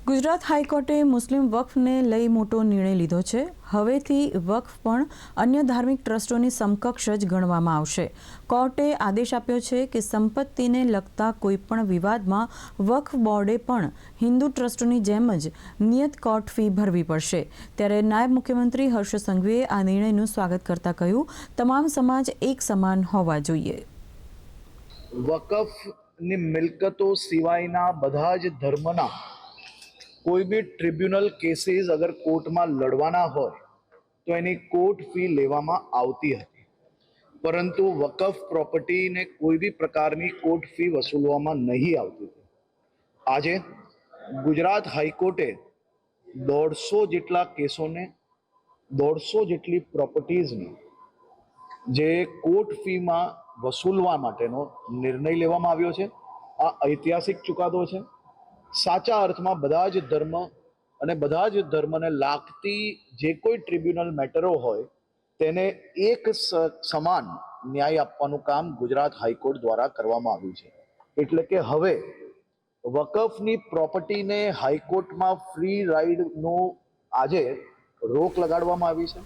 ગુજરાત હાઈકોર્ટે મુસ્લિમ વક્ફને લઈ મોટો નિર્ણય લીધો છે। હવેથી વક્ફ પણ અન્ય ધાર્મિક ટ્રસ્ટોની સમકક્ષ જ ગણવામાં આવશે। કોર્ટે આદેશ આપ્યો છે કે સંપત્તિને લગતા કોઈપણ વિવાદમાં વક્ફ બોર્ડે પણ હિન્દુ ટ્રસ્ટોની જેમ જ નિયત કોર્ટ ફી ભરવી પડશે। ત્યારે નાયબ મુખ્યમંત્રી હર્ષ સંઘવીએ આ નિર્ણયનું સ્વાગત કરતા કહ્યું, તમામ સમાજ એક સમાન હોવા જોઈએ। વકફની મિલકતો સિવાયના બધા જ ધર્મના કોઈ બી ટ્રિબ્યુનલ કેસીસ અગર કોર્ટમાં લડવાના હોય તો એની કોર્ટ ફી લેવામાં આવતી હતી, પરંતુ વકફ પ્રોપર્ટીને કોઈ બી પ્રકારની કોર્ટ ફી વસૂલવામાં નહીં આવતી હતી। આજે ગુજરાત હાઈકોર્ટે 150 જેટલા કેસોને 150 જેટલી પ્રોપર્ટીઝને જે કોર્ટ ફીમાં વસૂલવા માટેનો નિર્ણય લેવામાં આવ્યો છે। આ ઐતિહાસિક ચુકાદો છે। સાચા અર્થમાં બધા જ ધર્મ અને બધા જ ધર્મને લાગતી જે કોઈ ટ્રિબ્યુનલ મેટરો હોય તેને એક સમાન ન્યાય આપવાનું કામ ગુજરાત હાઈકોર્ટ દ્વારા કરવામાં આવ્યું છે। એટલે કે હવે વકફની પ્રોપર્ટીને હાઈકોર્ટમાં ફ્રી રાઇડનો આજે રોક લગાડવામાં આવી છે।